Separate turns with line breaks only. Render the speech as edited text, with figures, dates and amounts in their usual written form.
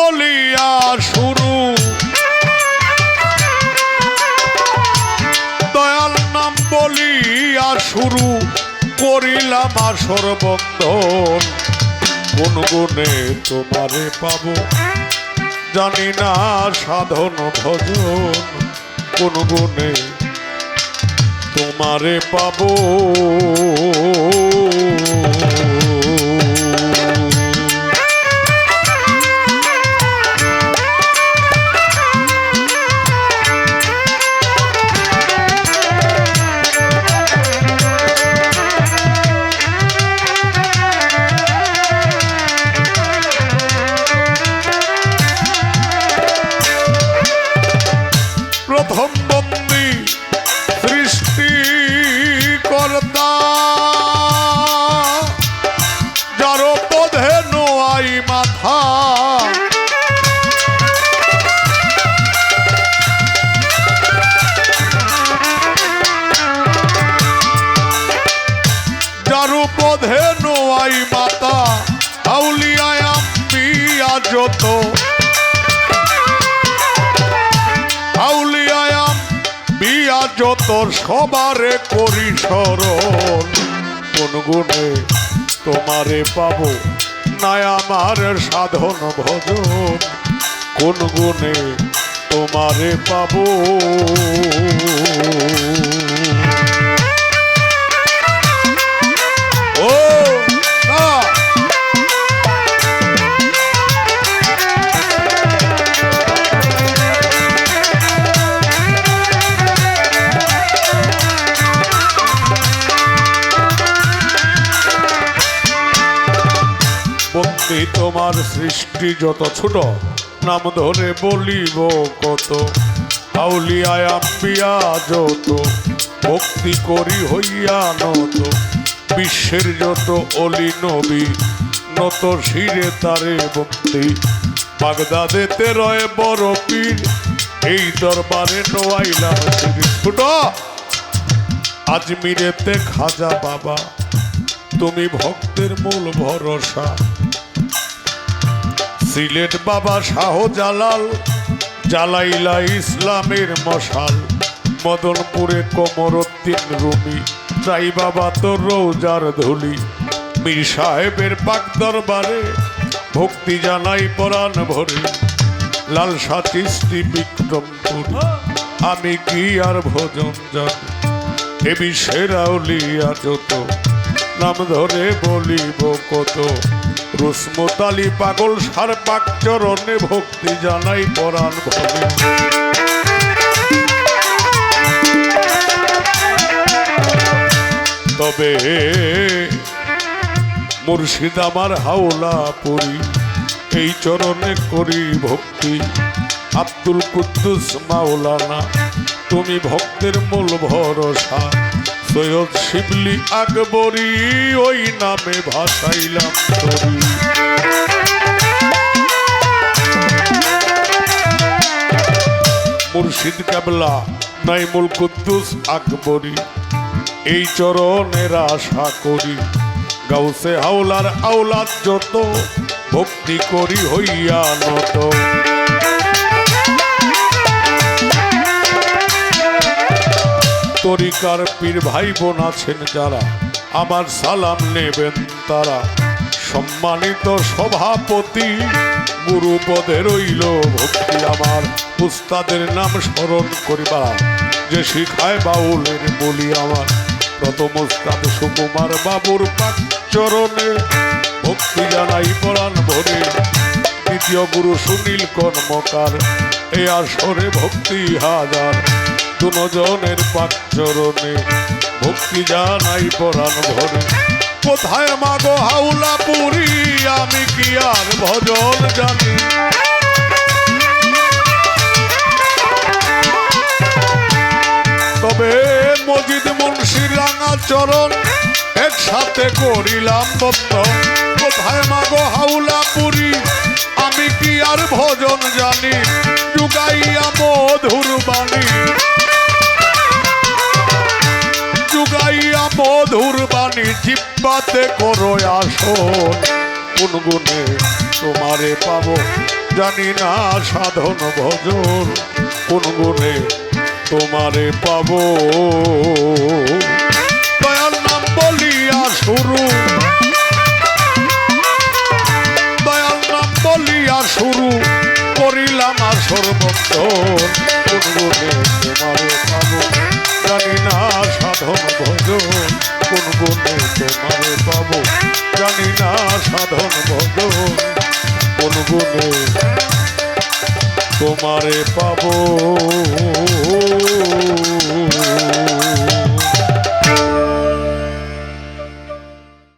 বলিয়া শুরু, দয়াল নাম বলিয়া শুরু করিলাম আসর বন্ধন। কোন গুণে তোমারে পাবো জানি না সাধন ভজন, কোন গুণে তোমারে পাবো। প্রথম বন্দী সৃষ্টি কর্তা, যার পদে নোয়াই মাথা, যার পদে নোয়াই মাতা, আউলিয়ায় আম্বিয়া যত, আউলিয়ায়াম বিয়া যত সবারে করি স্মরণ। কোন গুণে তোমারে পাবো নাই আমার সাধন ভজন, কোন গুণে তোমারে পাবো। ও না বন্দী তোমার সৃষ্টি যত ছোট, নাম ধরে বলিব কত, আউলিয়ায় আম্বিয়া যত, ভক্তি করি হইয়া নত, বিশ্বের যত অলি নবী নত শিরে তারে বন্দী, বাগদাদেতে রয়ে বড় পীর, এই দরবারে নোয়াইলাম ছোট, আজমিরেতে খাজা বাবা, তুমি ভক্তের মূল ভরসা, সিলেট বাবা শাহ জালাল, জালাইলা ইসলামের মশাল, মদনপুরে কোমরউদ্দিন রুমি, চাই বাবা তোর রোজার ধুলি, মীর সাহেবের পাক দরবারে ভক্তি জানাই পরাণ ভরে, লালসা চিস্তি বিক্রমপুর, আমি কি আর ভজন জানি, এ বিশ্বের আউলিয়া যত, নাম ধরে বলিব কত, রুসমতালি পাগল সার পাক চরণে ভক্তি জানাই পরাণ ভরে। তবে মুর্শিদ আমার হাওলা পুরি, এই চরণে করি ভক্তি, আব্দুল কুদ্দুস মাওলানা, তুমি ভক্তের মূল ভরসা, সৈয়দ শিবলি আকবরী, ওই নামে ভাসাইলাম তরি। মুর্শিদ কেবলা নাইমুল কুদ্দুস আকবরী, এই চরণের আশা করি, গাউসে হাওলার আওলাদ যত, ভক্তি করি হইয়া নত। তরিকার পীর ভাই বোন আছেন যারা, আমার সালাম নেবেন তারা, সম্মানিত সভাপতি, গুরু পদে রইল ভক্তি, আমার উস্তাদের নাম স্মরণ করিবা, যে শিখায় বাউলের বলি আমার, প্রথম উস্তাদ সুকুমার বাবুর পাক চরণে ভক্তি জানাই পরাণ ভরে, দ্বিতীয় গুরু সুনীল কর্মকার, এ আসরে ভক্তি হাজার, দুজনের পাক চরণে ভক্তি জানাই পরাণ ভরে। কোথায় মাগো হাওলা পুরি, আমি কি আর ভজন জানি, তবে মজিদ মুন্সির রাঙা চরণ একসাথে করিলাম বন্ধন। কোথায় মাগো হাওলা পুরি, আমি কি আর ভজন জানি, যুগাইয়া মধুর বাণী, যুগাইয়া মধুর বাণী, জিহ্বাতে করো আসন, কোন গুণে তোমারে পাবো জানি না সাধন ভজন কোন গুণে তোমারে পাবো। দয়াল নাম বলিয়া শুরু, দয়াল নাম বলিয়া শুরু করিলাম আসর বন্ধন, কোন গুণে তোমারে পাবো। জানি না সাধন ভজন কোন গুণে তোমারে পাবো। জানি না সাধন ভজন কোন গুণে তোমারে পাবো।